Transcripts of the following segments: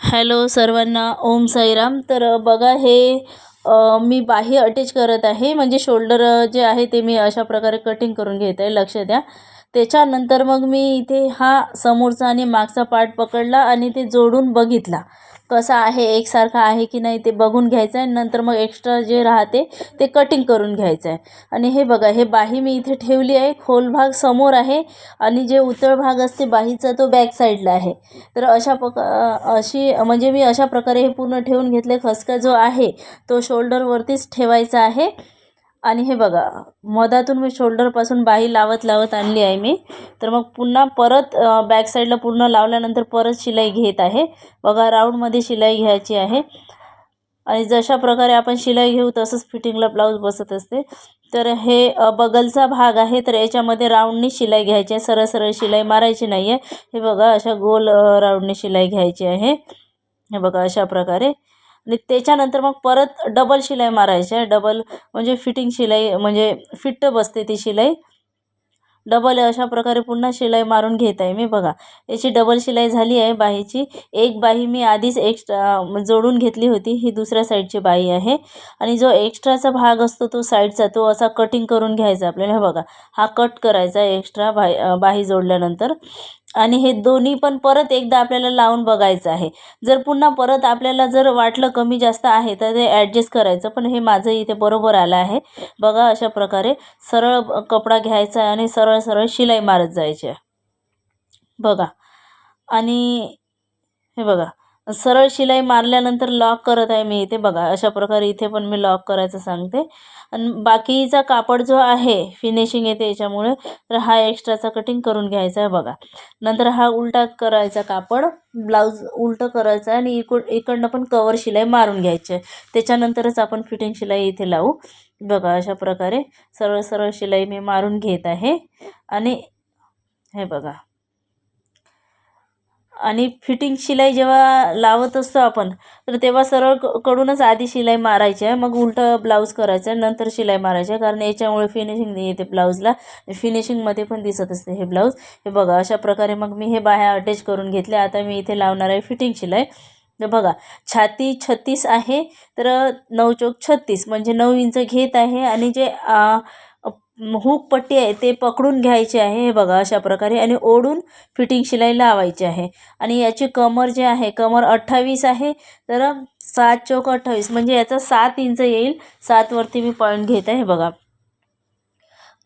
Hello सर्वांना, ओम साईराम. तर बघा हे मी बाही अटॅच करत आहे. म्हणजे शोल्डर जे आहे ते मी अशा प्रकारे कटिंग करून घेत आहे, लक्ष द्या. त्याच्यानंतर मग मी इथे हा समोरचा आणि मागचा पार्ट पकडला आणि ते जोडून बघितला कसा आहे, एकसारखा आहे की नाही ते बघून घ्यायचं आहे. नंतर मग एक्स्ट्रा जे राहते ते कटिंग करून घ्यायचं आहे. आणि हे बघा, हे बाही मी इथे ठेवली आहे. खोल भाग समोर आहे आणि जे उथळ भाग असते बाहीचा तो बॅक साईडला आहे. तर अशी म्हणजे मी अशा प्रकारे हे पूर्ण ठेवून घेतले. खसका जो आहे तो शोल्डरवरतीच ठेवायचा आहे. आणि हे बघा, मधातून मी शोल्डरपासून बाही लावत लावत आणली आहे मी. तर मग पुन्हा परत बॅक साईडला पूर्ण लावल्यानंतर परत शिलाई घेत आहे. बघा, राऊंडमध्ये शिलाई घ्यायची आहे. आणि जशा प्रकारे आपण शिलाई घेऊ तसंच फिटिंगला ब्लाऊज बसत असते. तर हे बगलचा भाग आहे, तर याच्यामध्ये राऊंडनी शिलाई घ्यायची आहे, सरळ सरळ शिलाई मारायची नाही आहे. हे बघा, अशा गोल राऊंडनी शिलाई घ्यायची आहे. हे बघा अशा प्रकारे. आणि त्याच्यानंतर मग परत डबल शिलाई मारायची आहे. डबल म्हणजे फिटिंग शिलाई, म्हणजे फिट्ट बसते ती शिलाई. डबल अशा प्रकारे पुन्हा शिलाई मारून घेत आहे मी. बघा, याची डबल शिलाई झाली आहे बाहीची. एक बाही मी आधीच एक्स्ट्रा जोडून घेतली होती. ही दुसऱ्या साईडची बाही आहे. आणि जो एक्स्ट्राचा भाग असतो तो साईडचा, तो असा कटिंग करून घ्यायचा आपल्याला. हे बघा, हा कट करायचा एक्स्ट्रा बाही जोडल्यानंतर. आणि हे दोन्ही पण परत एकदा आपल्याला लावून बघायचं आहे. जर पुन्हा परत आपल्याला जर वाटलं कमी जास्त आहे तर ते ॲडजस्ट करायचं. पण हे माझं इथे बरोबर आलं आहे. बघा, अशा प्रकारे सरळ कपडा घ्यायचा आहे आणि सरळ सरळ शिलाई मारत जायची आहे. बघा, आणि हे बघा, सरळ शिलाई मारल्यानंतर लॉक करत आहे मी इथे. बघा, अशा प्रकारे इथे पण मी लॉक करायचं सांगते. आणि बाकीचा कापड जो आहे फिनिशिंग येते याच्यामुळे, तर हा एक्स्ट्राचा कटिंग करून घ्यायचा आहे. बघा, नंतर हा उलटा करायचा, कापड ब्लाऊज उलटं करायचं आहे आणि इकडनं पण कवर शिलाई मारून घ्यायची आहे. त्याच्यानंतरच आपण फिटिंग शिलाई इथे लावू. बघा, अशा प्रकारे सरळ सरळ शिलाई मी मारून घेत आहे. आणि हे बघा, आणि फिटिंग शिलाई जेव्हा लावत असतो आपण, तर तेव्हा सरळ कडूनच आधी शिलाई मारायची आहे, मग उलटं ब्लाऊज करायचं आहे, नंतर शिलाई मारायची आहे. कारण याच्यामुळे फिनिशिंग नाही येते ब्लाऊजला. फिनिशिंगमध्ये पण दिसत असते हे ब्लाऊज. हे बघा, अशा प्रकारे मग मी हे बाह्या अटॅच करून घेतले. आता मी इथे लावणार आहे फिटिंग शिलाई. तर बघा, छाती 36 आहे, तर 9 चौक 36 म्हणजे 9 इंच घेत आहे. आणि जे हुक पट्टी आहे ते पकडून घ्यायचे आहे. हे बघा, अशा प्रकारे. आणि ओढून फिटिंग शिलाई लावायची आहे. आणि याची कमर जे आहे, कमर 28 आहे, तर 7 चौक 28 म्हणजे याचा 7 इंच येईल. 7 वरती मी पॉईंट घेत आहे. हे बघा,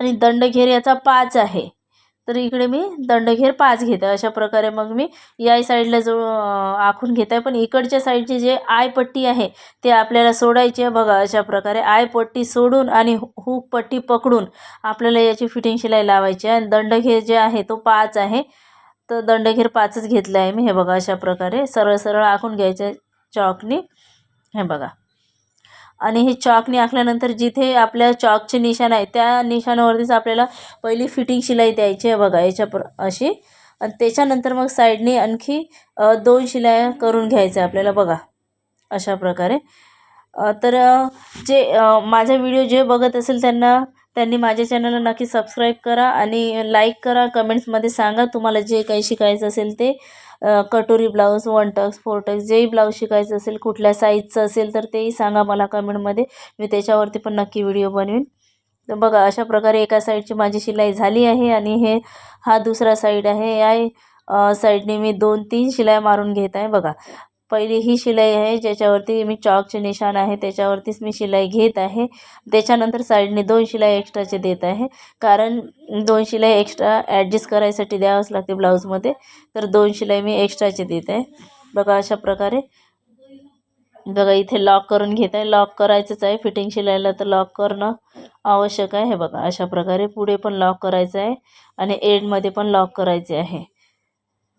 आणि दंडघेर याचा 5 आहे, तर इकडे मी दंडघेर 5 घेते. अशा प्रकारे मग मी या साईडला जो आखून घेत आहे. पण इकडच्या साईडची जे आयपट्टी आहे ते आपल्याला सोडायची आहे. बघा, अशा प्रकारे आयपट्टी सोडून आणि हुक पट्टी पकडून आपल्याला याची फिटिंग शिलाई लावायची आहे. आणि दंडघेर जे आहे तो 5 आहे, तर दंडघेर 5च घेतला आहे मी. हे बघा, अशा प्रकारे सरळ सरळ आखून घ्यायचे चॉकनी. हे बघा, आणि हे चॉकने आखल्यानंतर जिथे आपल्या चॉकचे निशाण आहे त्या निशाणावरतीच आपल्याला पहिली फिटिंग शिलाई द्यायची आहे. बघा, अशी. आणि त्याच्यानंतर मग साईडने आणखी 2 शिलाई करून घ्यायच्या आपल्याला. बघा, अशा प्रकारे. तर जे माझा व्हिडिओ जे बघत असेल त्यांनी माझ्या चॅनलला नक्की सबस्क्राईब करा आणि लाईक करा. कमेंट्समध्ये सांगा तुम्हाला जे काही शिकायचं असेल ते. कटोरी ब्लाऊज, 1 टक्स, 4 टक्स, जेही ब्लाऊज शिकायचं असेल, कुठल्या साईजचं असेल तर तेही सांगा मला कमेंटमध्ये. मी त्याच्यावरती पण नक्की व्हिडिओ बनवीन. तर बघा, अशा प्रकारे एका साईडची माझी शिलाई झाली आहे. आणि हा दुसरा साईड आहे. या साईडने मी 2-3 शिलाई मारून घेत आहे. बघा, पहिली ही शिलाई आहे ज्याच्यावरती मी चॉकचे निशाण आहे त्याच्यावरतीच मी शिलाई घेत आहे. त्याच्यानंतर साईडने 2 शिलाई एक्स्ट्राचे देत आहे. कारण 2 शिलाई एक्स्ट्रा ॲडजस्ट करायसाठी द्यावंच लागते ब्लाऊजमध्ये, तर 2 शिलाई मी एक्स्ट्राचे देत आहे. बघा, अशा प्रकारे. बघा, इथे लॉक करून घेत आहे. लॉक करायचंच आहे फिटिंग शिलाईला, तर लॉक करणं आवश्यक आहे. हे बघा, अशा प्रकारे पुढे पण लॉक करायचं आहे आणि एंडमध्ये पण लॉक करायचे आहे.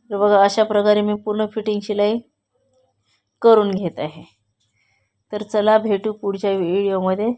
तर बघा, अशा प्रकारे मी पूर्ण फिटिंग शिलाई करून घेत आहे. तर चला, भेटू पुढच्या व्हिडिओमध्ये.